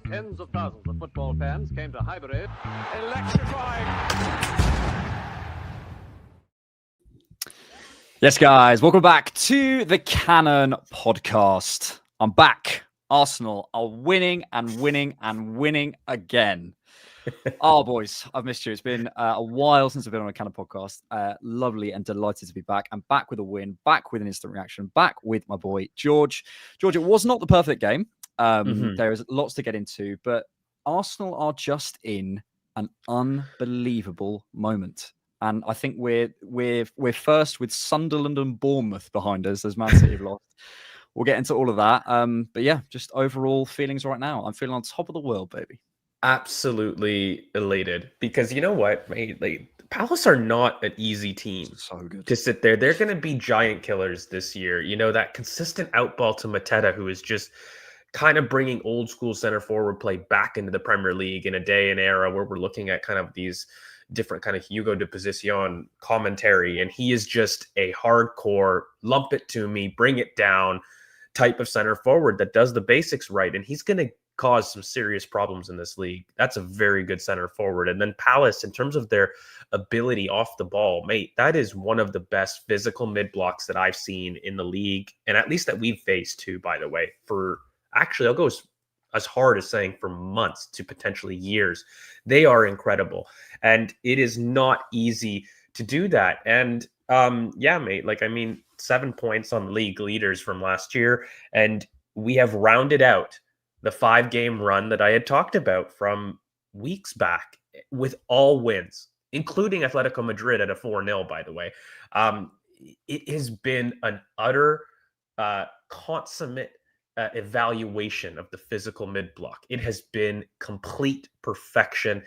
Tens of thousands of football fans came to Highbury. Electrifying. Yes, guys, welcome back to the Cannon podcast. I'm back. Arsenal are winning and winning and winning again. Oh, boys, I've missed you. It's been a while since I've been on a Cannon podcast. Lovely and delighted to be back. I'm back with a win, back with an instant reaction, back with my boy, George. George, it was not the perfect game. There is lots to get into, but Arsenal are just in an unbelievable moment. And I think we're first with Sunderland and Bournemouth behind us as Man City have lost. We'll get into all of that. But yeah, just overall feelings right now. I'm feeling on top of the world, baby. Absolutely elated because you know what, mate? Like, Palace are not an easy team to sit there. They're going to be giant killers this year. You know, that consistent outball to Mateta, who is just kind of bringing old school center forward play back into the Premier League in a day and era where we're looking at kind of these different kind of Hugo de Posición commentary. And he is just a hardcore lump it to me, bring it down type of center forward that does the basics right. And he's going to cause some serious problems in this league. That's a very good center forward. And then Palace, in terms of their ability off the ball, mate, that is one of the best physical mid blocks that I've seen in the league. And at least that we've faced too, by the way, for actually, I'll go as hard as saying for months to potentially years. They are incredible. And it is not easy to do that. And yeah, mate, 7 points on league leaders from last year. And we have rounded out the 5-game run that I had talked about from weeks back with all wins, including Atletico Madrid at a 4-0, by the way. It has been an utter consummate evaluation of the physical mid block. It has been complete perfection.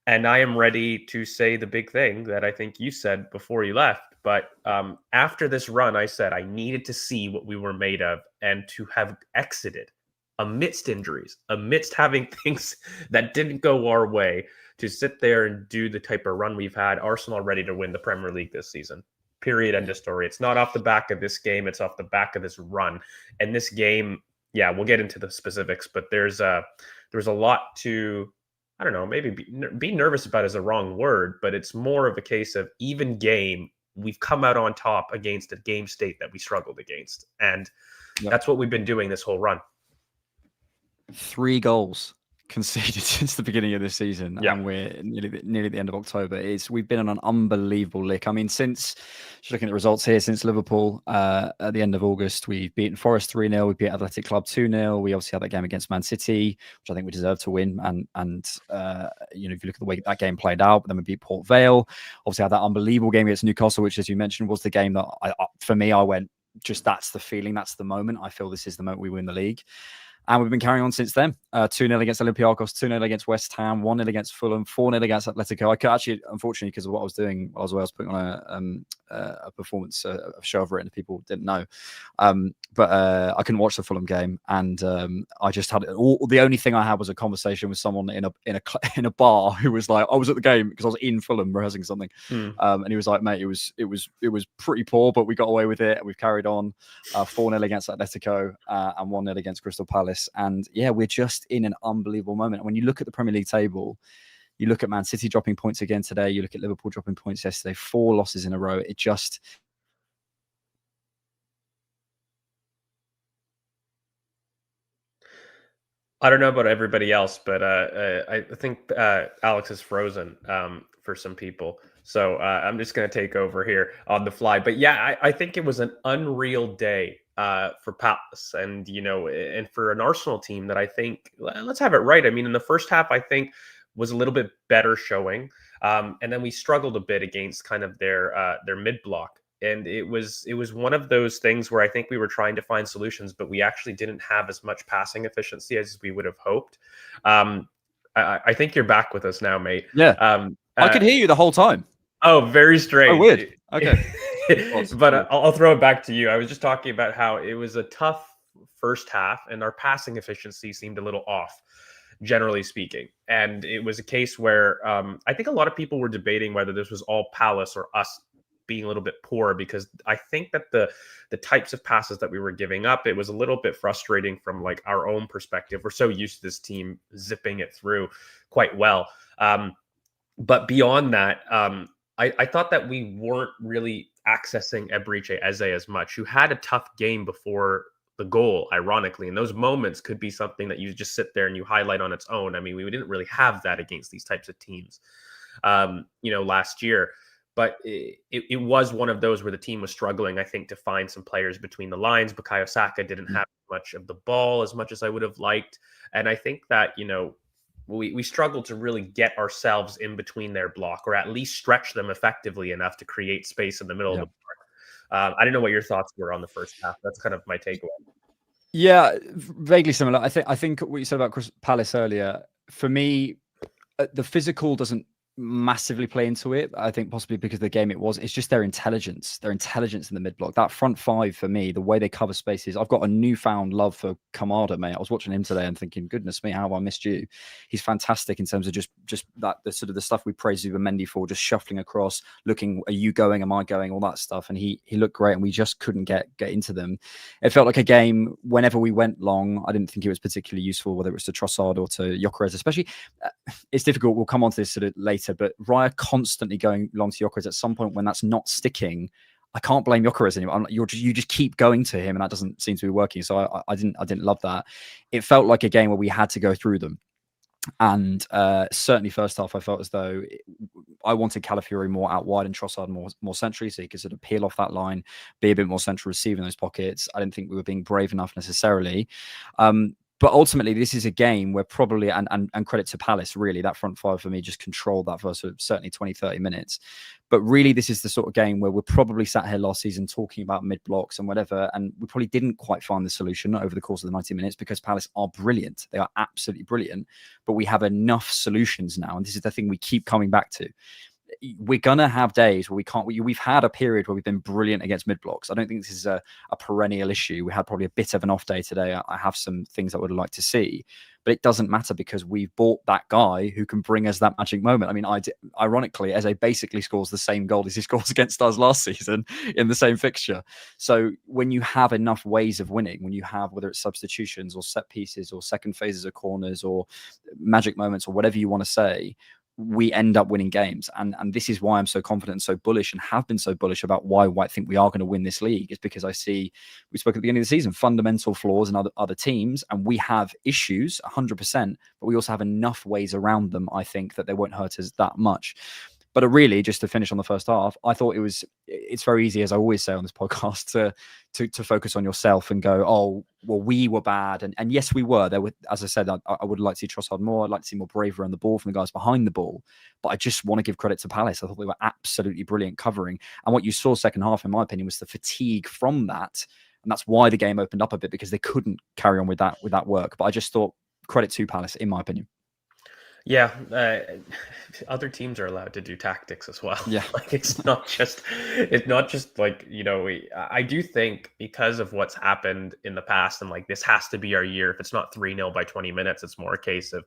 And I am ready to say the big thing that I think you said before you left. But after this run, I said I needed to see what we were made of and to have exited amidst injuries, amidst having things that didn't go our way, to sit there and do the type of run we've had. Arsenal are ready to win the Premier League this season. Period. End of story. It's not off the back of this game. It's off the back of this run. And this game, yeah, we'll get into the specifics, but there's a lot to, I don't know, maybe be nervous about is a wrong word, but it's more of a case of even game. We've come out on top against a game state that we struggled against. And that's what we've been doing this whole run. 3 goals conceded since the beginning of this season, and we're nearly the end of October. We've been on an unbelievable lick. I mean, since just looking at the results here, since Liverpool at the end of August, we've beaten Forest 3-0, we beat Athletic Club 2-0. We obviously had that game against Man City, which I think we deserved to win. And you know, if you look at the way that game played out, but then we beat Port Vale. Obviously, had that unbelievable game against Newcastle, which, as you mentioned, was the game that I went, just that's the feeling, that's the moment. I feel this is the moment we win the league. And we've been carrying on since then. 2-0 against Olympiacos, 2-0 against West Ham, 1-0 against Fulham, 4-0 against Atletico. I could actually, unfortunately, because of what I was doing, I was putting on a performance, a show I've written, people didn't know. But I couldn't watch the Fulham game. And I just had, the only thing I had was a conversation with someone in a bar who was like, I was at the game because I was in Fulham rehearsing something. And he was like, mate, it was pretty poor, but we got away with it. We've carried on 4-0 against Atletico and 1-0 against Crystal Palace. And yeah, we're just in an unbelievable moment. And when you look at the Premier League table, you look at Man City dropping points again today, you look at Liverpool dropping points yesterday, 4 losses in a row. It just... I don't know about everybody else, but I think Alex is frozen for some people. So I'm just going to take over here on the fly. But yeah, I think it was an unreal day for Palace, and and for an Arsenal team that I think, let's have it right. I mean, in the first half, I think was a little bit better showing, and then we struggled a bit against kind of their mid block, and it was one of those things where I think we were trying to find solutions, but we actually didn't have as much passing efficiency as we would have hoped. I think you're back with us now, mate. Yeah, I could hear you the whole time. Oh, very strange. Oh, weird. Okay. But I'll throw it back to you. I was just talking about how it was a tough first half and our passing efficiency seemed a little off, generally speaking. And it was a case where I think a lot of people were debating whether this was all Palace or us being a little bit poor, because I think that the types of passes that we were giving up, it was a little bit frustrating from like our own perspective. We're so used to this team zipping it through quite well. But beyond that, I thought that we weren't really accessing Eberechi Eze as much, who had a tough game before the goal, ironically. And those moments could be something that you just sit there and you highlight on its own. I mean, we didn't really have that against these types of teams, last year. But it was one of those where the team was struggling, I think, to find some players between the lines. Bukayo Saka didn't have much of the ball as much as I would have liked. And I think that, we struggled to really get ourselves in between their block, or at least stretch them effectively enough to create space in the middle of the park. I don't know what your thoughts were on the first half. That's kind of my takeaway. Yeah, vaguely similar. I think what you said about Crystal Palace earlier, for me, the physical doesn't massively play into it. I think possibly because of the game it's just their intelligence in the mid block. That front five, for me, the way they cover spaces, I've got a newfound love for Kamada, mate. I was watching him today and thinking, goodness me, how have I missed you? He's fantastic in terms of just that, the sort of the stuff we praise Zubimendi for, just shuffling across, looking, are you going, am I going, all that stuff. And he looked great, and we just couldn't get into them. It felt like a game, whenever we went long, I didn't think it was particularly useful, whether it was to Trossard or to Gyökeres, especially. It's difficult, we'll come on to this sort of later, but Raya constantly going long to Gyökeres, at some point when that's not sticking, I can't blame Gyökeres anymore. You just keep going to him, and that doesn't seem to be working. So I didn't love that. It felt like a game where we had to go through them. And certainly first half, I felt as though I wanted Calafiori more out wide and Trossard more centrally, so he could sort of peel off that line, be a bit more central, receiving those pockets. I didn't think we were being brave enough necessarily. But ultimately, this is a game where probably, and credit to Palace, really, that front five for me just controlled that for sort of certainly 20, 30 minutes. But really, this is the sort of game where we're probably sat here last season talking about mid-blocks and whatever, and we probably didn't quite find the solution over the course of the 90 minutes, because Palace are brilliant. They are absolutely brilliant. But we have enough solutions now, and this is the thing we keep coming back to. We're gonna have days where we can't. We've had a period where we've been brilliant against mid blocks. I don't think this is a perennial issue. We had probably a bit of an off day today. I have some things I would like to see, but it doesn't matter, because we've bought that guy who can bring us that magic moment. I mean, ironically, Eze basically scores the same goal as he scores against us last season in the same fixture. So when you have enough ways of winning, when you have, whether it's substitutions or set pieces or second phases of corners or magic moments or whatever you want to say, we end up winning games. And this is why I'm so confident and so bullish, and have been so bullish about why I think we are going to win this league, is because I see, we spoke at the beginning of the season, fundamental flaws in other teams, and we have issues 100%, but we also have enough ways around them, I think, that they won't hurt us that much. But really, just to finish on the first half, I thought it's very easy, as I always say on this podcast, to focus on yourself and go, oh, well, we were bad. And yes, we were. There were, as I said, I would like to see Trossard more. I'd like to see more bravery on the ball from the guys behind the ball. But I just want to give credit to Palace. I thought they were absolutely brilliant covering. And what you saw second half, in my opinion, was the fatigue from that. And that's why the game opened up a bit, because they couldn't carry on with that work. But I just thought, credit to Palace, in my opinion. Yeah, other teams are allowed to do tactics as well. Yeah, like it's not just like, I do think, because of what's happened in the past, and like this has to be our year. If it's not 3-0 by 20 minutes, it's more a case of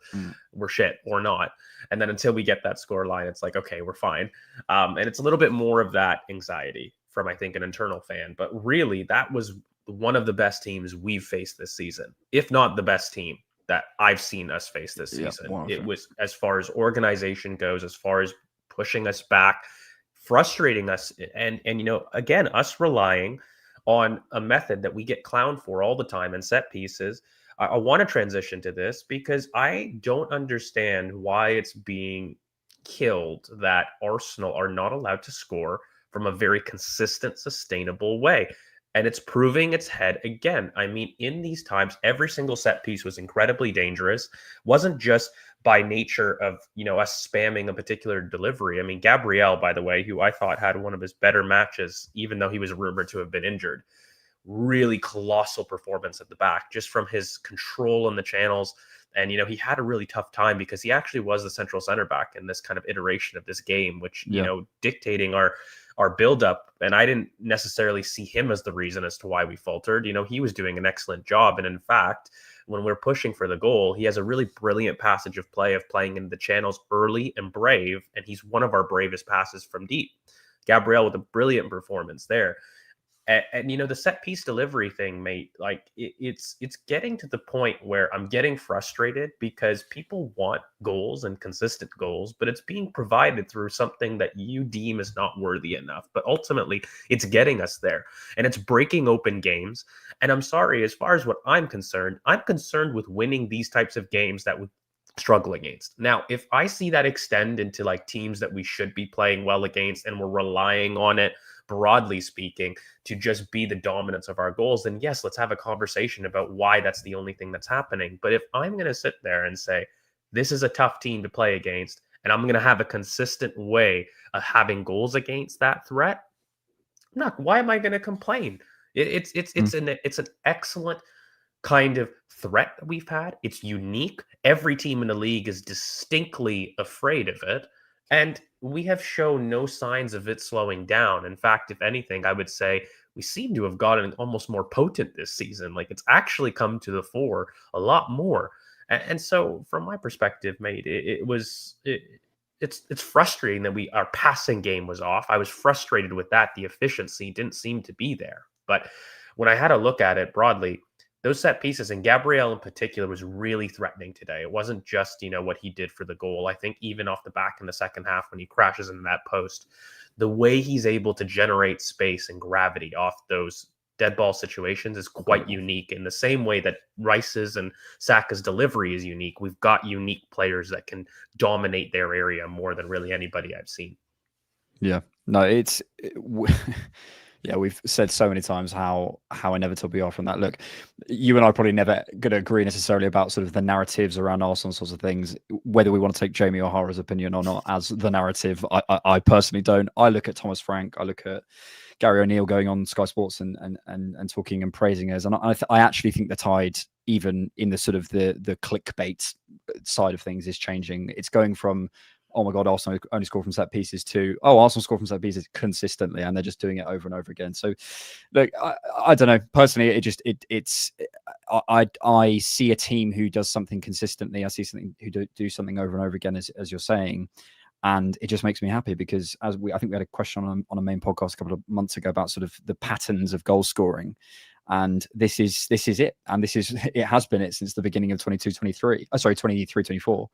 we're shit or not. And then until we get that score line, it's like, okay, we're fine. And it's a little bit more of that anxiety from, I think, an internal fan. But really, that was one of the best teams we've faced this season, if not the best team that I've seen us face this season. Yeah, it was, as far as organization goes, as far as pushing us back, frustrating us, and again, us relying on a method that we get clowned for all the time and set pieces. I want to transition to this, because I don't understand why it's being killed that Arsenal are not allowed to score from a very consistent, sustainable way. And it's proving its head again. I mean, in these times, every single set piece was incredibly dangerous. Wasn't just by nature of, us spamming a particular delivery. I mean, Gabriel, by the way, who I thought had one of his better matches, even though he was rumored to have been injured. Really colossal performance at the back, just from his control in the channels. And, he had a really tough time, because he actually was the central center back in this kind of iteration of this game, which, dictating our buildup. And I didn't necessarily see him as the reason as to why we faltered. He was doing an excellent job. And in fact, when we're pushing for the goal, he has a really brilliant passage of play of playing in the channels early and brave. And he's one of our bravest passes from deep Gabriel with a brilliant performance there. And the set piece delivery thing, mate, like it's getting to the point where I'm getting frustrated because people want goals and consistent goals, but it's being provided through something that you deem is not worthy enough. But ultimately, it's getting us there, and it's breaking open games. And I'm sorry, as far as what I'm concerned with winning these types of games that we struggle against. Now, if I see that extend into like teams that we should be playing well against, and we're relying on it, broadly speaking, to just be the dominance of our goals, then yes, let's have a conversation about why that's the only thing that's happening. But if I'm going to sit there and say, this is a tough team to play against, and I'm going to have a consistent way of having goals against that threat, why am I going to complain? It's an excellent kind of threat that we've had. It's unique. Every team in the league is distinctly afraid of it. And we have shown no signs of it slowing down. In fact, if anything, I would say we seem to have gotten almost more potent this season. Like, it's actually come to the fore a lot more. And so from my perspective, mate, it's frustrating that our passing game was off. I was frustrated with that. The efficiency didn't seem to be there. But when I had a look at it broadly, those set pieces, and Gabriel in particular, was really threatening today. It wasn't just, what he did for the goal. I think even off the back in the second half when he crashes into that post, the way he's able to generate space and gravity off those dead ball situations is quite unique. In the same way that Rice's and Saka's delivery is unique, we've got unique players that can dominate their area more than really anybody I've seen. Yeah, no, yeah, we've said so many times how inevitable we are from that. Look, you and I are probably never going to agree necessarily about sort of the narratives around Arsenal sorts of things, whether we want to take Jamie O'Hara's opinion or not as the narrative. I personally don't. I look at Thomas Frank, I look at Gary O'Neill going on Sky Sports and talking and praising us, and I actually think the tide, even in the sort of the clickbait side of things, is changing. It's going from, oh my God, Arsenal only score from set pieces, to, oh, Arsenal score from set pieces consistently, and they're just doing it over and over again. So, look, I don't know. Personally, I see a team who does something consistently. I see something who do something over and over again, as you're saying, and it just makes me happy because I think we had a question on a main podcast a couple of months ago about sort of the patterns of goal scoring. And this is it. And it has been it since the beginning of 23-24.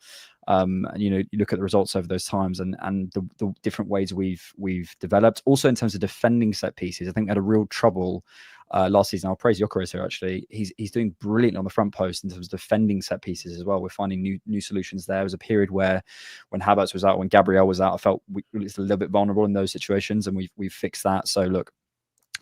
And you look at the results over those times and the different ways we've developed. Also in terms of defending set pieces, I think we had a real trouble last season. I'll praise Jokeris here, actually. He's doing brilliantly on the front post in terms of defending set pieces as well. We're finding new solutions there. There was a period where when Havertz was out, when Gabriel was out, I felt we were a little bit vulnerable in those situations, and we've fixed that. So look,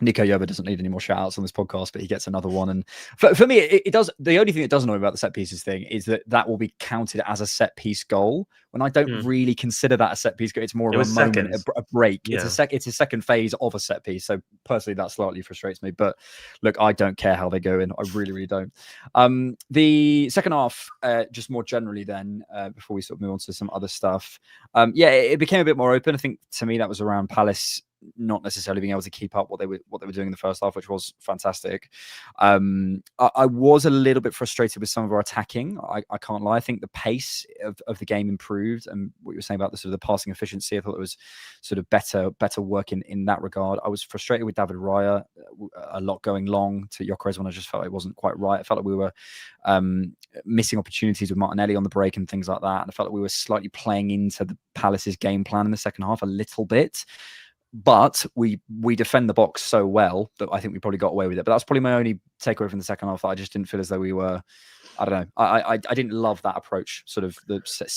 Nico Yoba doesn't need any more shout outs on this podcast, but he gets another one. And for me, it does. The only thing that doesn't annoy me about the set pieces thing is that will be counted as a set piece goal when I don't really consider that a set piece goal. It's more of a moment, a break. Yeah. It's a second phase of a set piece. So personally, that slightly frustrates me. But look, I don't care how they go in. I really, really don't. The second half, just more generally, then before we sort of move on to some other stuff, it became a bit more open. I think to me that was around Palace not necessarily being able to keep up what they were doing in the first half, which was fantastic. I was a little bit frustrated with some of our attacking. I can't lie. I think the pace of the game improved, and what you were saying about the sort of the passing efficiency, I thought it was sort of better work in that regard. I was frustrated with David Raya, a lot going long to Jokeris when I just felt it wasn't quite right. I felt like we were missing opportunities with Martinelli on the break and things like that. And I felt like we were slightly playing into the Palace's game plan in the second half a little bit. But we defend the box so well that I think we probably got away with it. But that's probably my only takeaway from the second half. I just didn't feel as though we were, I don't know. I didn't love that approach. Sort of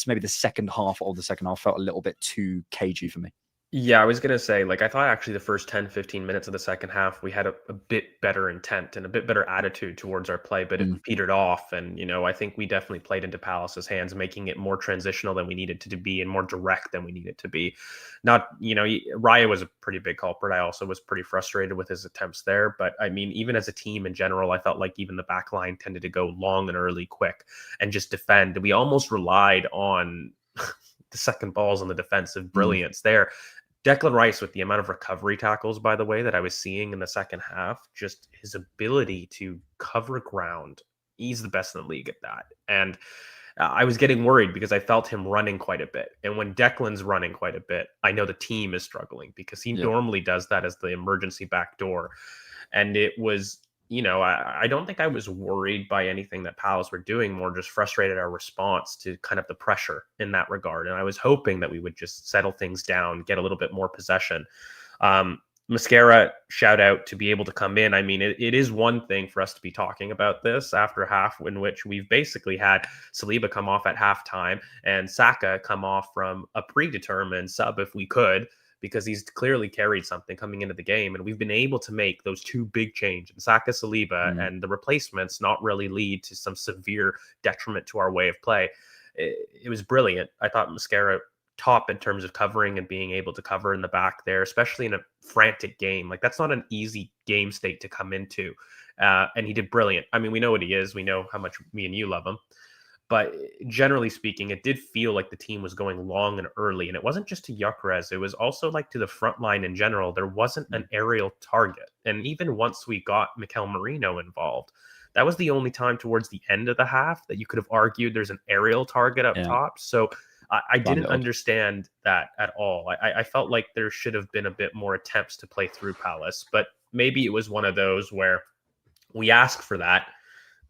maybe the second half of the second half felt a little bit too cagey for me. Yeah, I was going to say, I thought actually the first 10, 15 minutes of the second half, we had a bit better intent and a bit better attitude towards our play, but it petered off. And, I think we definitely played into Palace's hands, making it more transitional than we needed to be and more direct than we needed to be. Not, Raya was a pretty big culprit. I also was pretty frustrated with his attempts there. But I mean, even as a team in general, I felt like even the back line tended to go long and early, quick, and just defend. We almost relied on the second balls and the defensive brilliance there. Declan Rice, with the amount of recovery tackles, by the way, that I was seeing in the second half, just his ability to cover ground, he's the best in the league at that. And I was getting worried because I felt him running quite a bit. And when Declan's running quite a bit, I know the team is struggling because he normally does that as the emergency backdoor. And it was, I don't think I was worried by anything that Palace were doing, more just frustrated our response to kind of the pressure in that regard. And I was hoping that we would just settle things down, get a little bit more possession. Mascara, shout out to be able to come in. I mean, it is one thing for us to be talking about this after a half in which we've basically had Saliba come off at halftime and Saka come off from a predetermined sub if we could, because he's clearly carried something coming into the game. And we've been able to make those two big changes in Saka, Saliba, and the replacements not really lead to some severe detriment to our way of play. It was brilliant. I thought Mascara top in terms of covering and being able to cover in the back there, especially in a frantic game. Like, that's not an easy game state to come into. And he did brilliant. I mean, we know what he is. We know how much me and you love him. But generally speaking, it did feel like the team was going long and early. And it wasn't just to Gyökeres. It was also like to the front line in general. There wasn't an aerial target. And even once we got Mikel Merino involved, that was the only time towards the end of the half that you could have argued there's an aerial target up top. So I didn't understand that at all. I felt like there should have been a bit more attempts to play through Palace, but maybe it was one of those where we ask for that,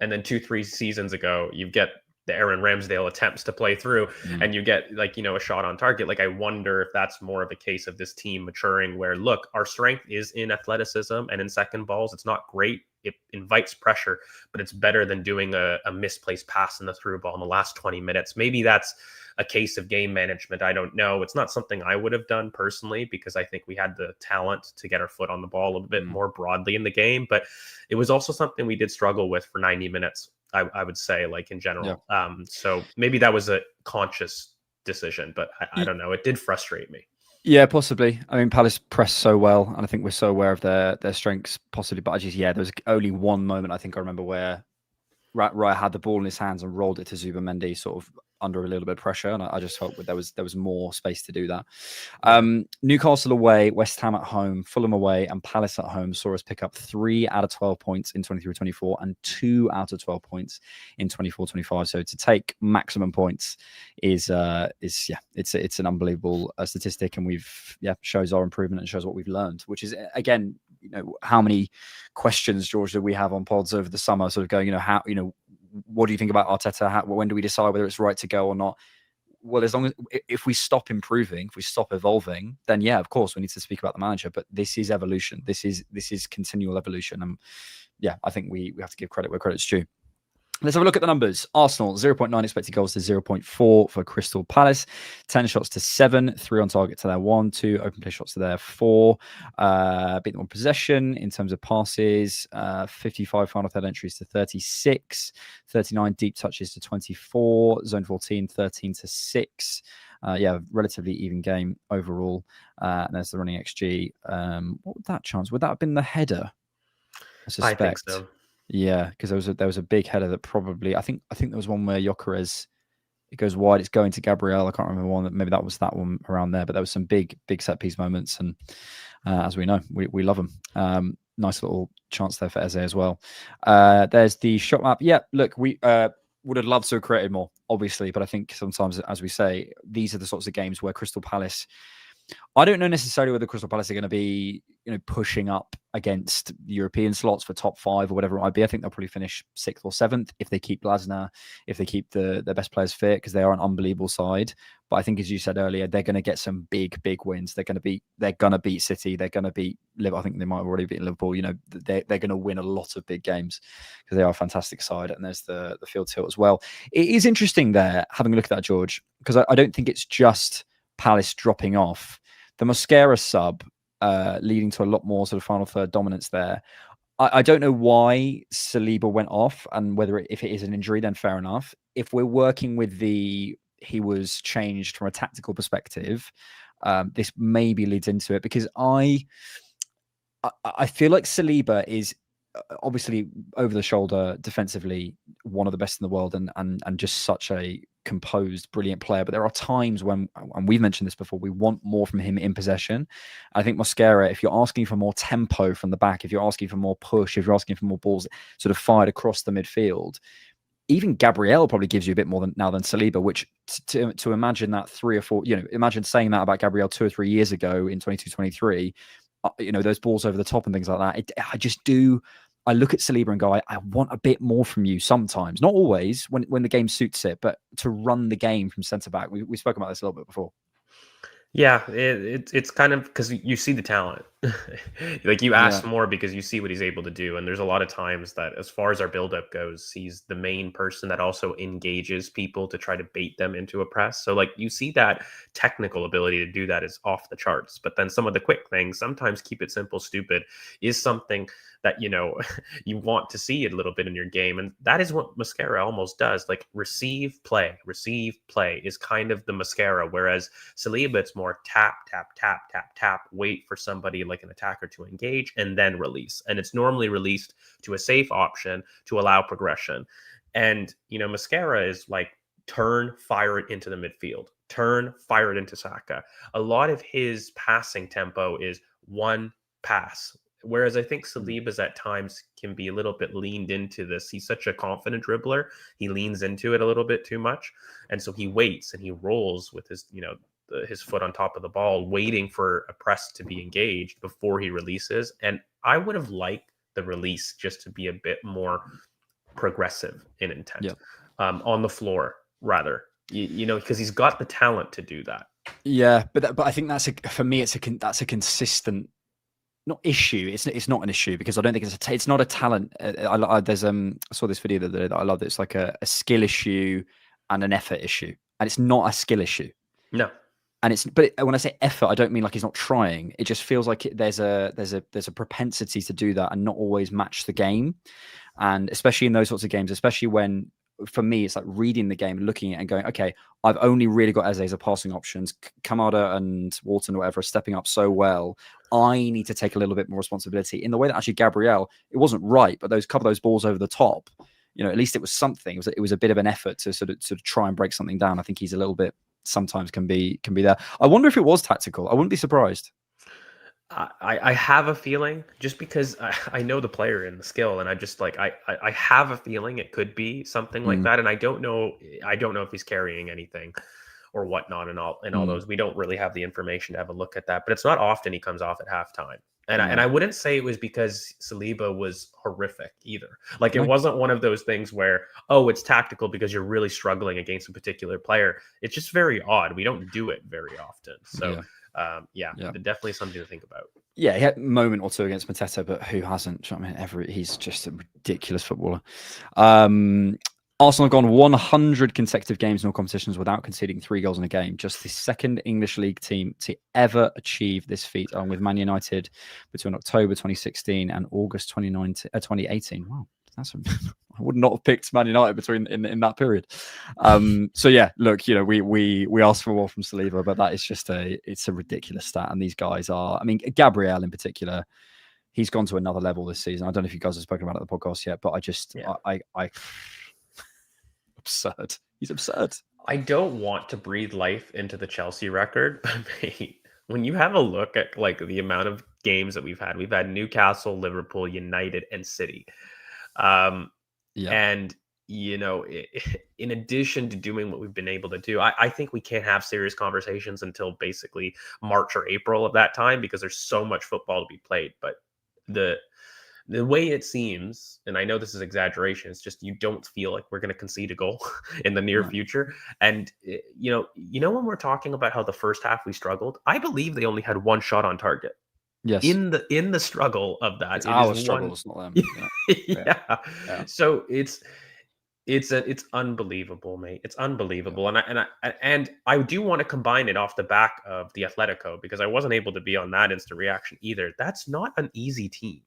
and then 2-3 seasons ago, you get the Aaron Ramsdale attempts to play through and you get a shot on target. Like, I wonder if that's more of a case of this team maturing where, look, our strength is in athleticism and in second balls. It's not great. It invites pressure, but it's better than doing a misplaced pass in the through ball in the last 20 minutes. Maybe that's a case of game management. I don't know. It's not something I would have done personally, because I think we had the talent to get our foot on the ball a little bit more broadly in the game, but it was also something we did struggle with for 90 minutes. I would say, like, in general. So maybe that was a conscious decision, but I don't know. It did frustrate me. Yeah, possibly. I mean, Palace pressed so well, and I think we're so aware of their strengths, possibly. But there was only one moment I think I remember where Raya had the ball in his hands and rolled it to Zubimendi, sort of under a little bit of pressure, and I just felt that there was more space to do that. Newcastle away, West Ham at home, Fulham away, and Palace at home saw us pick up 3 out of 12 points in 23-24 and 2 out of 12 points in 24-25. So to take maximum points is it's an unbelievable statistic, and shows our improvement and shows what we've learned, which is, again, how many questions, George, do we have on pods over the summer, sort of going, how, what do you think about Arteta? When do we decide whether it's right to go or not? Well, as long as, if we stop improving, if we stop evolving, then yeah, of course we need to speak about the manager. But this is evolution. This is continual evolution. And I think we have to give credit where credit's due. Let's have a look at the numbers. Arsenal, 0.9 expected goals to 0.4 for Crystal Palace. 10 shots to 7, 3 on target to their 1, 2 open play shots to their 4. Beat them on possession in terms of passes. 55 final third entries to 36. 39 deep touches to 24. Zone 14, 13 to 6. Relatively even game overall. And there's the running XG. What would that chance? Would that have been the header? I suspect. I think so. Yeah, because there was a big header that probably, I think there was one where Gyökeres, it goes wide, it's going to Gabriel. I can't remember one, maybe that was that one around there, but there was some big set piece moments, and as we know, we love them. Nice little chance there for Eze as well. There's the shot map. Yeah, look, we would have loved to have created more, obviously, but I think sometimes, as we say, these are the sorts of games where Crystal Palace, I don't know necessarily whether Crystal Palace are going to be, pushing up against European slots for top 5 or whatever it might be. I think they'll probably finish 6th or 7th if they keep Glasner, if they keep their best players fit, because they are an unbelievable side. But I think, as you said earlier, they're going to get some big wins. They're going to beat City. They're going to beat Liverpool. I think they might have already beaten Liverpool. They're going to win a lot of big games because they are a fantastic side. And there's the field tilt as well. It is interesting there, having a look at that, George, because I don't think it's just Palace dropping off. The Mosquera sub leading to a lot more sort of final third dominance there. I don't know why Saliba went off, and if it is an injury, then fair enough. If we're working with he was changed from a tactical perspective, this maybe leads into it, because I feel like Saliba is obviously over the shoulder defensively one of the best in the world, and just such a composed, brilliant player. But there are times when, and we've mentioned this before, we want more from him in possession. I think Mosquera, if you're asking for more tempo from the back, if you're asking for more push, if you're asking for more balls sort of fired across the midfield, even Gabriel probably gives you a bit more than Saliba, which to imagine that 3 or 4, imagine saying that about Gabriel 2 or 3 years ago in 22-23, those balls over the top and things like that. I look at Saliba and go, I want a bit more from you sometimes, not always when the game suits it, but to run the game from centre back. We spoke about this a little bit before. Yeah, it's kind of because you see the talent. Like you ask more because you see what he's able to do. And there's a lot of times that as far as our buildup goes, he's the main person that also engages people to try to bait them into a press. So like you see that technical ability to do that is off the charts. But then some of the quick things, sometimes keep it simple, stupid, is something that, you want to see a little bit in your game. And that is what Mascara almost does. Like receive, play is kind of the Mascara. Whereas Saliba, it's more tap, wait for somebody like an attacker to engage and then release. And it's normally released to a safe option to allow progression. And, Mascara is like turn, fire it into the midfield, turn, fire it into Saka. A lot of his passing tempo is one pass. Whereas I think Saliba's at times can be a little bit leaned into this. He's such a confident dribbler. He leans into it a little bit too much. And so he waits and he rolls with his, his foot on top of the ball, waiting for a press to be engaged before he releases. And I would have liked the release just to be a bit more progressive in intent, on the floor rather, because he's got the talent to do that. Yeah, but I think for me, that's a consistent, not issue. It's not an issue because I don't think it's not a talent. I saw this video that I loved. It's like a skill issue and an effort issue, and it's not a skill issue. No. But when I say effort, I don't mean like he's not trying. It just feels like there's a propensity to do that and not always match the game, and especially in those sorts of games, especially when, for me, it's like reading the game, looking at it and going, okay, I've only really got Eze as a passing options. Kamada and Walton or whatever are stepping up so well. I need to take a little bit more responsibility in the way that actually Gabriel, it wasn't right, but those couple of those balls over the top, at least it was something. It was a bit of an effort to sort of try and break something down. I think he's a little bit, sometimes can be there. I wonder if it was tactical. I wouldn't be surprised. I have a feeling, just because I know the player and the skill, and I just like I have a feeling it could be something like that, and I don't know if he's carrying anything or whatnot, and all those. We don't really have the information to have a look at that, but it's not often he comes off at halftime. And I wouldn't say it was because Saliba was horrific either. Like, it wasn't one of those things where, it's tactical because you're really struggling against a particular player. It's just very odd. We don't do it very often. So definitely something to think about. Yeah, he had a moment or two against Mateta, but who hasn't? I mean, he's just a ridiculous footballer. Arsenal have gone 100 consecutive games in all competitions without conceding 3 goals in a game. Just the second English league team to ever achieve this feat, along with Man United between October 2016 and August 2018. Wow, I would not have picked Man United between in that period. So yeah, look, we asked for more from Saliba, but that is just it's a ridiculous stat. And these guys are, I mean, Gabriel in particular, he's gone to another level this season. I don't know if you guys have spoken about it on the podcast yet, but I absurd. He's absurd. I don't want to breathe life into the Chelsea record, but mate, when you have a look at like the amount of games that we've had Newcastle, Liverpool, United, and City. And in addition to doing what we've been able to do, I think we can't have serious conversations until basically March or April of that time, because there's so much football to be played. But the way it seems, and I know this is exaggeration, it's just you don't feel like we're going to concede a goal in the near future. And when we're talking about how the first half we struggled, I believe they only had 1 shot on target. Yes. In the struggle of that, it's our struggle, it's not them. Yeah. So it's unbelievable, mate. It's unbelievable, and I do want to combine it off the back of the Atletico, because I wasn't able to be on that instant reaction either. That's not an easy team.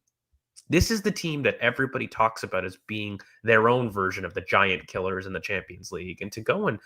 This is the team that everybody talks about as being their own version of the giant killers in the Champions League, and to go and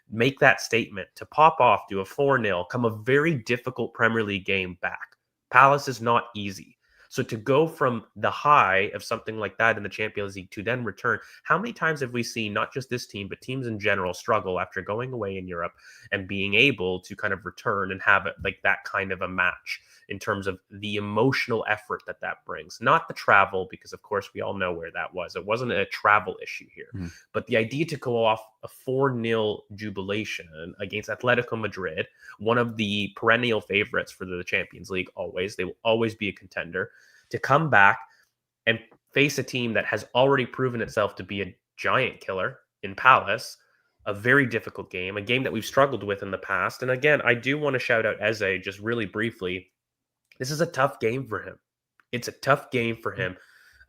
make that statement, to pop off, do a 4-0, come a very difficult Premier League game back. Palace is not easy. So to go from the high of something like that in the Champions League to then return, how many times have we seen not just this team, but teams in general struggle after going away in Europe and being able to kind of return and have it like that kind of a match in terms of the emotional effort that brings. Not the travel, because of course we all know where that was. It wasn't a travel issue here. But the idea to go off a 4-0 jubilation against Atletico Madrid, one of the perennial favorites for the Champions League, always. They will always be a contender. To come back and face a team that has already proven itself to be a giant killer in Palace, a very difficult game, a game that we've struggled with in the past. And again, I do want to shout out Eze just really briefly. This is a tough game for him. It's a tough game for him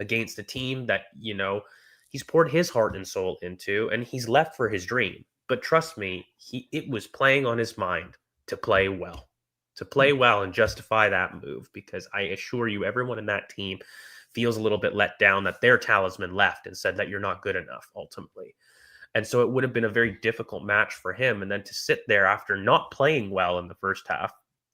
against a team that, you know, he's poured his heart and soul into, and he's left for his dream. But trust me, it was playing on his mind to play well. To play well and justify that move, because I assure you, everyone in that team feels a little bit let down that their talisman left and said that you're not good enough ultimately. And so it would have been a very difficult match for him. And then to sit there after not playing well in the first half,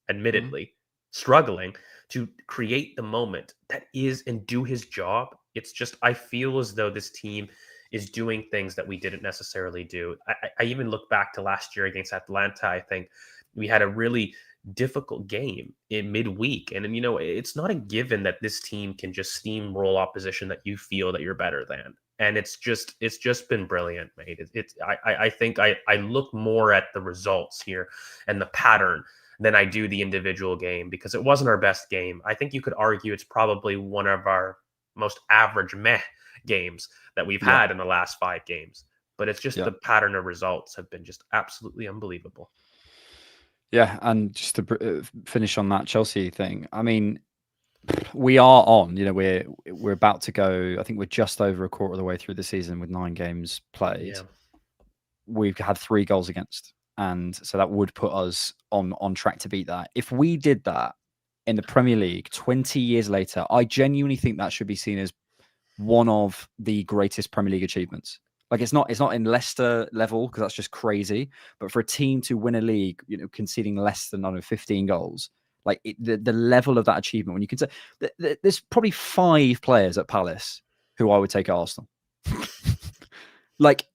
admittedly, struggling to create the moment that is and do his job. It's just, I feel as though this team is doing things that we didn't necessarily do. I even look back to last year against Atlanta. I think we had a really difficult game in midweek. And you know, it's not a given that this team can just steamroll opposition that you feel that you're better than. And it's just been brilliant, mate. I think I look more at the results here and the pattern than I do the individual game, because it wasn't our best game. I think you could argue it's probably one of our most average games that we've had in the last 5 games. But it's just the pattern of results have been just absolutely unbelievable. Yeah, and just to finish on that Chelsea thing, I mean, we are on, you know, we're about to go, I think we're just over a quarter of the way through the season with 9 games played. Yeah. We've had 3 goals against, and so that would put us on track to beat that. If we did that in the Premier League 20 years later, I genuinely think that should be seen as one of the greatest Premier League achievements. Like, it's not in Leicester level, because that's just crazy. But for a team to win a league, you know, conceding less than 15 goals, like the level of that achievement, when you consider there's probably 5 players at Palace who I would take at Arsenal. Like,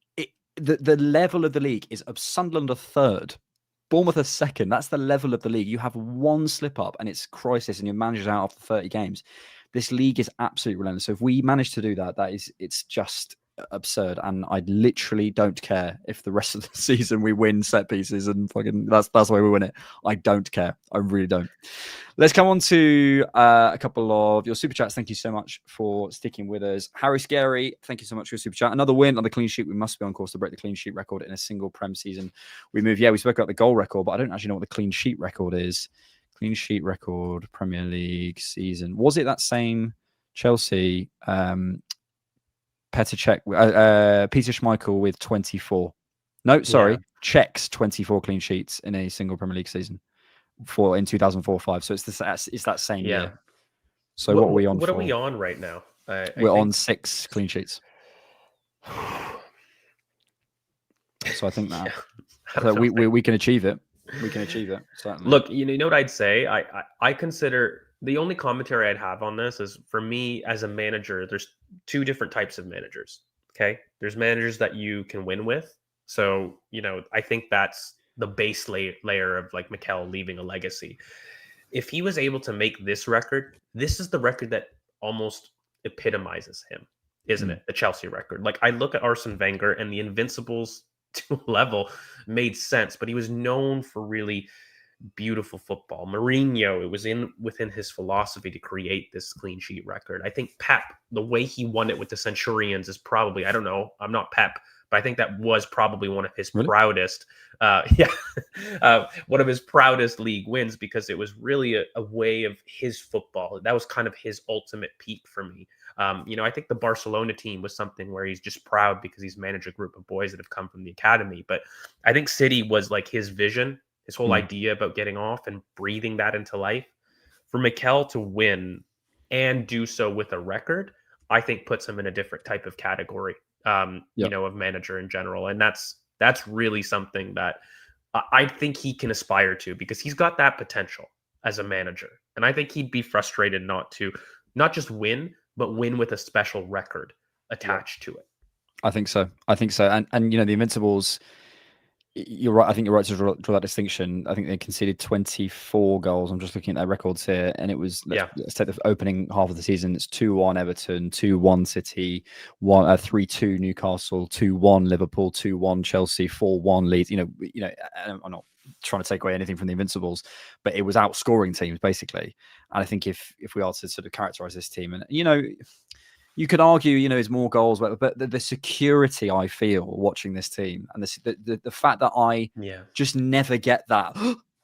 the level of the league is Sunderland a 3rd, Bournemouth a 2nd. That's the level of the league. You have one slip up and it's crisis, and your manager's out after 30 games. This league is absolutely relentless. So if we manage to do that, it's just absurd. And I literally don't care if the rest of the season we win set pieces and fucking that's the way we win it. I don't care. I really don't. Let's come on to a couple of your super chats. Thank you so much for sticking with us. Harry Scary, thank you so much for your super chat. Another win on the clean sheet. We must be on course to break the clean sheet record in a single Prem season. We spoke about the goal record, but I don't actually know what the clean sheet record is. Clean sheet record, Premier League season. Was it that same Chelsea? Petr Cech, Peter Schmeichel with 24. No, sorry, Czech's 24 clean sheets in a single Premier League season in 2004-05. So it's that same year. So what are we on? What are we on right now? We're on 6 clean sheets. So I think that we can achieve it. We can achieve it. Certainly. Look, you know what I'd say? I consider the only commentary I'd have on this is, for me as a manager, there's 2 different types of managers. Okay. There's managers that you can win with. So, you know, I think that's the base layer of like Mikel leaving a legacy. If he was able to make this record, this is the record that almost epitomizes him, isn't it? The Chelsea record. Like, I look at Arsene Wenger, and the Invincibles to a level made sense, but he was known for really beautiful football. Mourinho, it was within his philosophy to create this clean sheet record. I think Pep, the way he won it with the Centurions is probably, I don't know, I'm not Pep, but I think that was probably one of his proudest, one of his proudest league wins, because it was really a way of his football. That was kind of his ultimate peak for me. You know, I think the Barcelona team was something where he's just proud because he's managed a group of boys that have come from the academy. But I think City was like his vision, his whole idea about getting off and breathing that into life. For Mikel to win and do so with a record, I think puts him in a different type of category, you know, of manager in general. And that's really something that I think he can aspire to, because he's got that potential as a manager. And I think he'd be frustrated not just win, but win with a special record attached to it. I think so. And you know, the Invincibles, You're right. I think you're right to draw that distinction. I think they conceded 24 goals. I'm just looking at their records here, and it was let's take the opening half of the season. It's 2-1 Everton, 2-1 City, 3-2 Newcastle, 2-1 Liverpool, 2-1 Chelsea, 4-1 Leeds. I'm not trying to take away anything from the Invincibles, but it was outscoring teams basically. And I think if we are to sort of characterize this team, and you could argue, it's more goals, but the security I feel watching this team, and the fact that I just never get that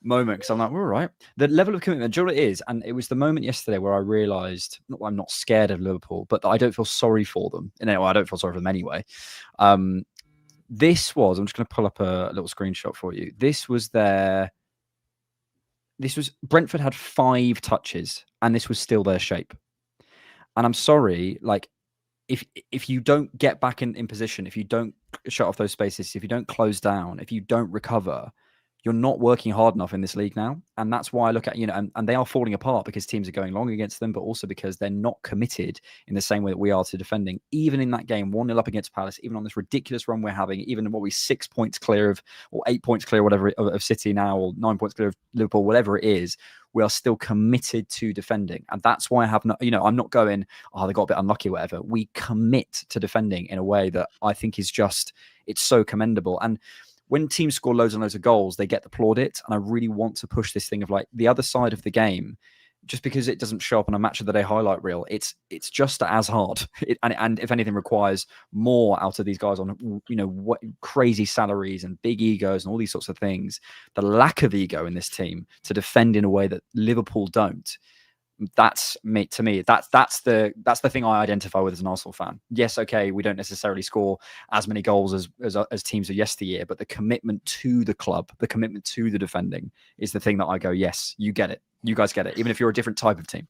moment, because I'm like, we're all right. The level of commitment, do you know what it is? And it was the moment yesterday where I realised, I'm not scared of Liverpool, but I don't feel sorry for them. I don't feel sorry for them anyway. This was, I'm just going to pull up a little screenshot for you. This was Brentford had 5 touches, and this was still their shape. And I'm sorry, like, if you don't get back in position, if you don't shut off those spaces, if you don't close down, if you don't recover, you're not working hard enough in this league now. And that's why I look at, and they are falling apart because teams are going long against them, but also because they're not committed in the same way that we are to defending. Even in that game, 1-0 up against Palace, even on this ridiculous run we're having, even what we 6 points clear of, or 8 points clear, whatever, of City now, or 9 points clear of Liverpool, whatever it is, we are still committed to defending. And that's why I have not, I'm not going, they got a bit unlucky, whatever. We commit to defending in a way that I think is just, it's so commendable. And when teams score loads and loads of goals, they get the plaudit. And I really want to push this thing of like the other side of the game, just because it doesn't show up on a match of the day highlight reel. It's just as hard. And if anything, requires more out of these guys on, what crazy salaries and big egos and all these sorts of things. The lack of ego in this team to defend in a way that Liverpool don't. That's the thing I identify with as an Arsenal fan. Yes, okay, we don't necessarily score as many goals as teams of yesteryear, but the commitment to the club, the commitment to the defending is the thing that I go, yes, you get it. You guys get it, even if you're a different type of team.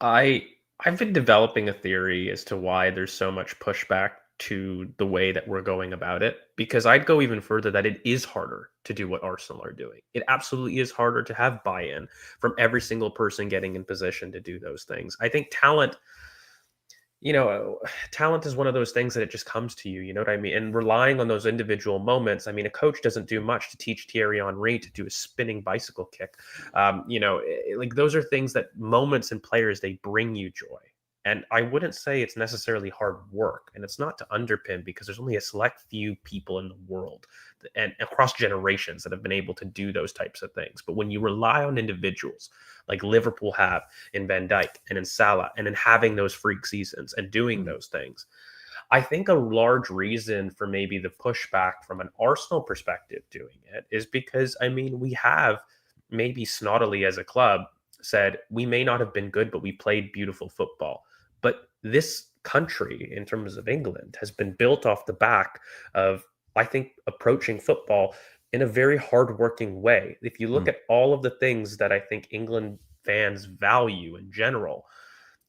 I've been developing a theory as to why there's so much pushback to the way that we're going about it, because I'd go even further that it is harder to do what Arsenal are doing. It absolutely is harder to have buy-in from every single person getting in position to do those things. I think talent is one of those things that it just comes to you, you know what I mean? And relying on those individual moments, I mean, a coach doesn't do much to teach Thierry Henry to do a spinning bicycle kick. Like those are things that moments and players, they bring you joy. And I wouldn't say it's necessarily hard work, and it's not to underpin, because there's only a select few people in the world and across generations that have been able to do those types of things. But when you rely on individuals like Liverpool have in Van Dijk and in Salah, and in having those freak seasons and doing those things, I think a large reason for maybe the pushback from an Arsenal perspective doing it is because, I mean, we have maybe snottily as a club said, we may not have been good, but we played beautiful football. But this country, in terms of England, has been built off the back of, I think, approaching football in a very hardworking way. If you look at all of the things that I think England fans value in general,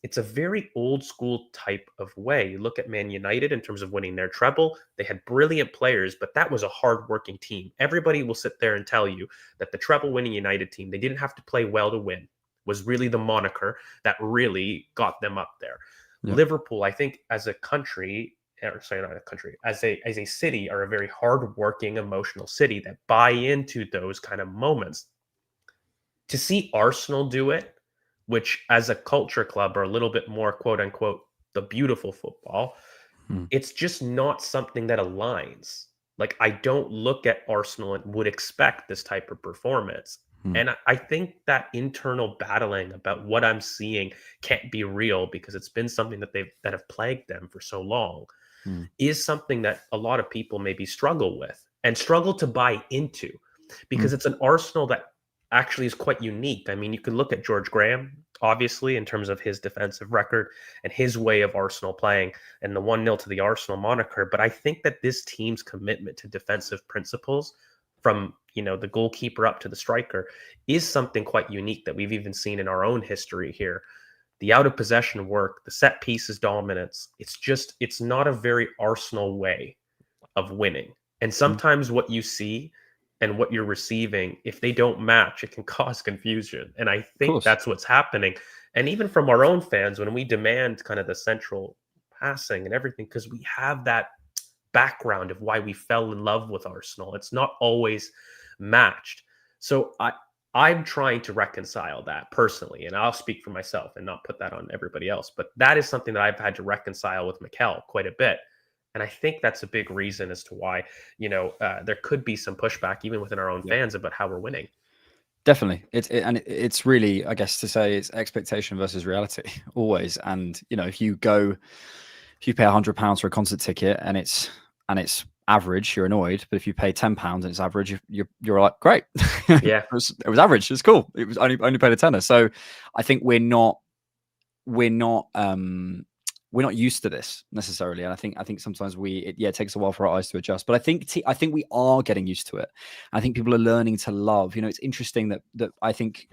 it's a very old school type of way. You look at Man United in terms of winning their treble. They had brilliant players, but that was a hardworking team. Everybody will sit there and tell you that the treble winning United team, they didn't have to play well to win, was really the moniker that really got them up there. Yeah. Liverpool, I think, as a country, as a city, are a very hardworking, emotional city that buy into those kind of moments. To see Arsenal do it, which as a culture club are a little bit more, quote unquote, the beautiful football, it's just not something that aligns. Like, I don't look at Arsenal and would expect this type of performance. And I think that internal battling about what I'm seeing can't be real, because it's been something that have plagued them for so long, is something that a lot of people maybe struggle with and struggle to buy into, because it's an Arsenal that actually is quite unique. I mean, you can look at George Graham, obviously, in terms of his defensive record and his way of Arsenal playing and the 1-0 to the Arsenal moniker. But I think that this team's commitment to defensive principles, from the goalkeeper up to the striker, is something quite unique that we've even seen in our own history here. The out of possession work, the set pieces dominance, it's not a very Arsenal way of winning. And sometimes what you see and what you're receiving, if they don't match, it can cause confusion. And I think that's what's happening. And even from our own fans, when we demand kind of the central passing and everything, because we have that background of why we fell in love with Arsenal. It's not always matched. So I'm trying to reconcile that personally, and I'll speak for myself and not put that on everybody else. But that is something that I've had to reconcile with Mikel quite a bit. And I think that's a big reason as to why, there could be some pushback even within our own fans about how we're winning. Definitely. It's really, I guess, to say it's expectation versus reality always. And, if you pay £100 for a concert ticket and it's average, you're annoyed. But if you pay £10 and it's average, you're like, great. Yeah. it was average. It's cool. It was only paid a tenner. So I think we're not used to this necessarily, and I think sometimes it takes a while for our eyes to adjust. But I think we are getting used to it. I think people are learning to love. It's interesting that I think,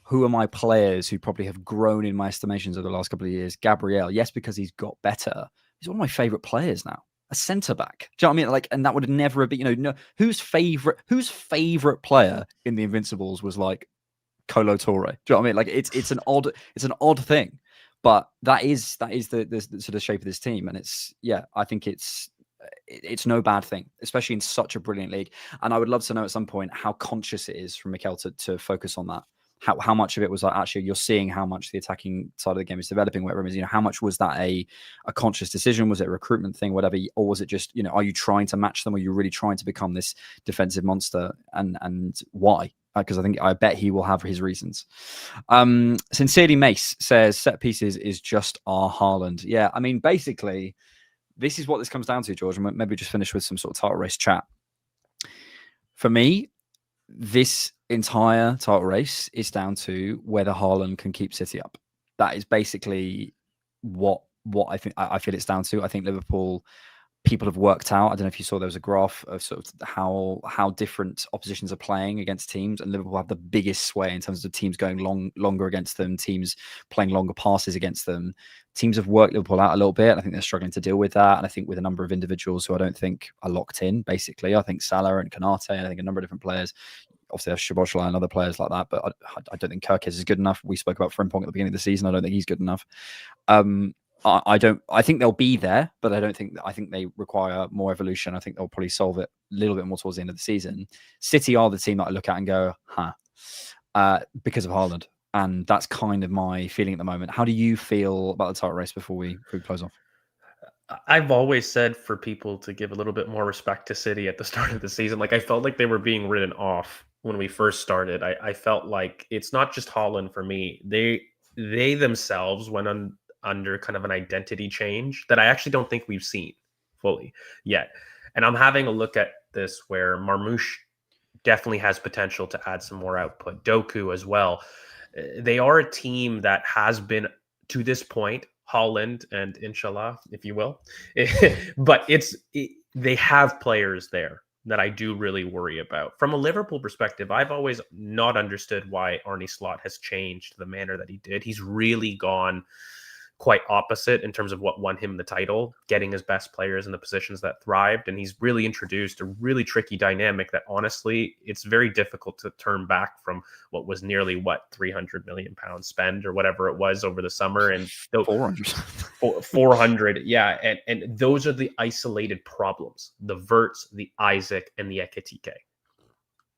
who are my players who probably have grown in my estimations over the last couple of years? Gabriel, yes, because he's got better. He's one of my favorite players now. A centre back. Do you know what I mean? Like, and that would never have been. Whose favorite player in the Invincibles was like Kolo Toure? Do you know what I mean? Like, it's an odd thing. But that is the sort of shape of this team, and I think it's no bad thing, especially in such a brilliant league. And I would love to know at some point how conscious it is from Mikel to focus on that. How much of it was like, actually you're seeing how much the attacking side of the game is developing, whatever it is. How much was that a conscious decision? Was it a recruitment thing, whatever, or was it just are you trying to match them? Or are you really trying to become this defensive monster? And why? Because I bet he will have his reasons. Sincerely Mace says set pieces is just our Haaland. Yeah, I mean, basically, this is what this comes down to, George. And maybe just finish with some sort of title race chat. For me, this entire title race is down to whether Haaland can keep City up. That is basically what I feel it's down to. I think Liverpool, people have worked out. I don't know if you saw, there was a graph of sort of how different oppositions are playing against teams, and Liverpool have the biggest sway in terms of teams going longer against them, teams playing longer passes against them. Teams have worked Liverpool out a little bit. I think they're struggling to deal with that, and I think with a number of individuals who I don't think are locked in. Basically, I think Salah and Konate, I think a number of different players. Obviously, there's Szoboszlai and other players like that, but I don't think Kirkes is good enough. We spoke about Frimpong at the beginning of the season. I don't think he's good enough. I think they'll be there, but I think they require more evolution. I think they'll probably solve it a little bit more towards the end of the season. City are the team that I look at and go, because of Haaland. And that's kind of my feeling at the moment. How do you feel about the title race before we close off? I've always said for people to give a little bit more respect to City at the start of the season. Like, I felt like they were being written off when we first started. I felt like it's not just Haaland for me. They themselves went under kind of an identity change that I actually don't think we've seen fully yet. And I'm having a look at this where Marmoush definitely has potential to add some more output. Doku as well. They are a team that has been, to this point, Haaland and inshallah, if you will. But they have players there that I do really worry about. From a Liverpool perspective, I've always not understood why Arne Slot has changed the manner that he did. He's really gone quite opposite in terms of what won him the title, getting his best players in the positions that thrived. And he's really introduced a really tricky dynamic that honestly, it's very difficult to turn back from what was nearly 300 million pounds spend or whatever it was over the summer. And 400. Yeah. And those are the isolated problems, the Verts, the Isaac, and the Ekitike.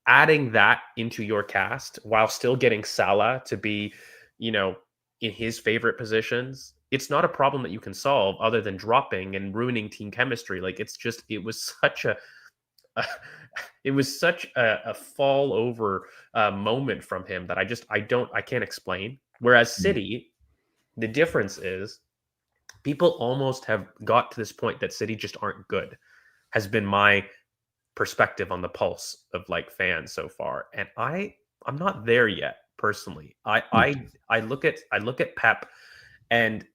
Adding that into your cast while still getting Salah to be, in his favorite positions, it's not a problem that you can solve other than dropping and ruining team chemistry. Like, it was such a fall over moment from him that I can't explain. Whereas City, the difference is people almost have got to this point that City just aren't good, has been my perspective on the pulse of fans so far. And I'm not there yet. Personally, I look at Pep, and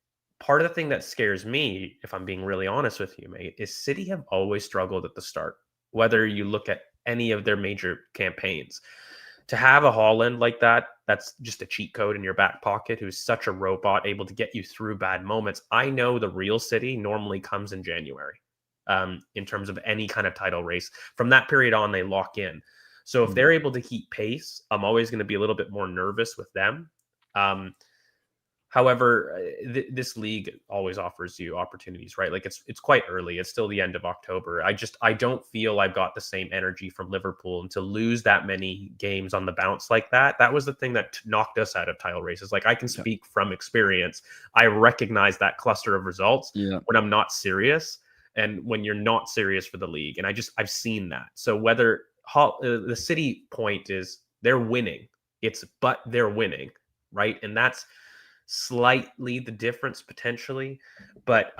part of the thing that scares me, if I'm being really honest with you, mate, is City have always struggled at the start. Whether you look at any of their major campaigns, to have a Haaland like that, that's just a cheat code in your back pocket, who's such a robot, able to get you through bad moments. I know the real City normally comes in January, in terms of any kind of title race. From that period on, they lock in. So if they're able to keep pace, I'm always going to be a little bit more nervous with them. However, this league always offers you opportunities, right? Like it's quite early. It's still the end of October. I don't feel I've got the same energy from Liverpool, and to lose that many games on the bounce like that was the thing that knocked us out of title races. Like I can speak from experience. I recognize that cluster of results when I'm not serious and when you're not serious for the league. And I've seen that. So whether the City point is they're winning, but they're winning, right? And that's slightly the difference potentially, but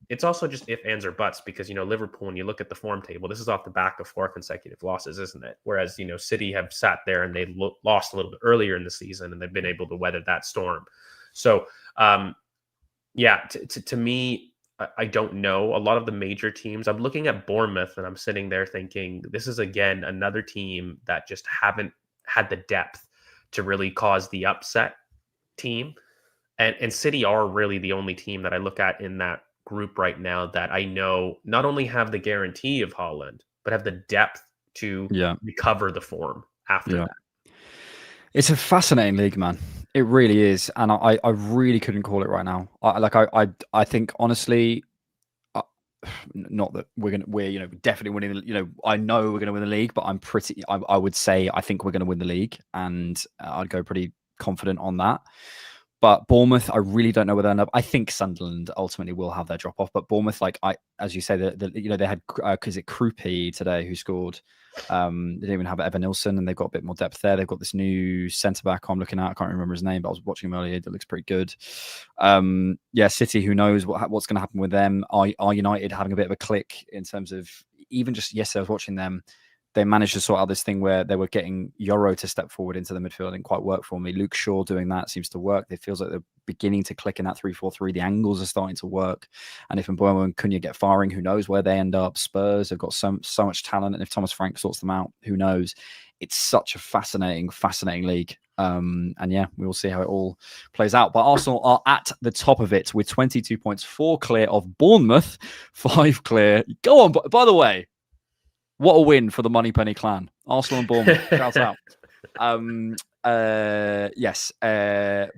it's also just if, ands, or buts, because Liverpool, when you look at the form table, this is off the back of 4 consecutive losses, isn't it? Whereas City have sat there and they lost a little bit earlier in the season, and they've been able to weather that storm. So to me, I don't know. A lot of the major teams, I'm looking at Bournemouth and I'm sitting there thinking this is again another team that just haven't had the depth to really cause the upset team. And City are really the only team that I look at in that group right now that I know not only have the guarantee of Haaland, but have the depth to recover the form after that. It's a fascinating league, man. It really is. And I really couldn't call it right now. I think, honestly, not that we're definitely winning. I know we're going to win the league, but I would say I think we're going to win the league. And I'd go pretty confident on that. But Bournemouth, I really don't know where they'll end up. I think Sunderland ultimately will have their drop off. But Bournemouth, as you say, they had Krupi today who scored. They didn't even have Evan Nilsson, and they've got a bit more depth there. They've got this new centre back I'm looking at. I can't remember his name, but I was watching him earlier. That looks pretty good. City, who knows what's going to happen with them? Are United having a bit of a click in terms of even just yesterday? I was watching them. They managed to sort out this thing where they were getting Euro to step forward into the midfield. It didn't quite work for me. Luke Shaw doing that seems to work. It feels like they're beginning to click in that 3-4-3. The angles are starting to work. And if Mbeumo and Cunha get firing, who knows where they end up? Spurs have got so much talent. And if Thomas Frank sorts them out, who knows? It's such a fascinating league. We will see how it all plays out. But Arsenal are at the top of it with 22 points, 4 clear of Bournemouth, 5 clear. Go on. By the way, what a win for the Moneypenny clan. Arsenal and Bournemouth. Shout out.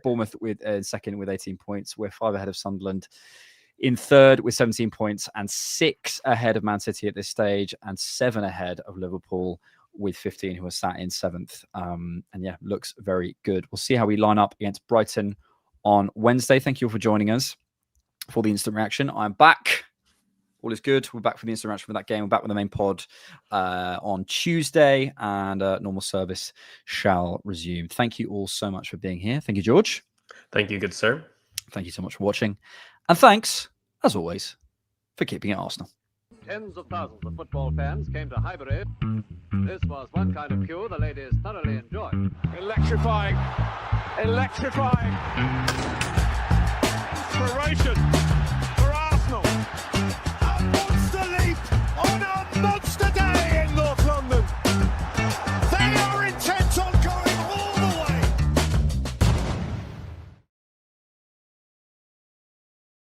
Bournemouth with second with 18 points. We're 5 ahead of Sunderland. In third with 17 points and 6 ahead of Man City at this stage, and 7 ahead of Liverpool with 15, who are sat in 7th. Looks very good. We'll see how we line up against Brighton on Wednesday. Thank you all for joining us for the instant reaction. I'm back. All is good. We're back for the instant reaction for that game. We're back with the main pod on Tuesday, and normal service shall resume. Thank you all so much for being here. Thank you, George. Thank you, good sir. Thank you so much for watching. And thanks, as always, for keeping it Arsenal. Tens of thousands of football fans came to Highbury. This was one kind of queue the ladies thoroughly enjoyed. Electrifying. Inspiration.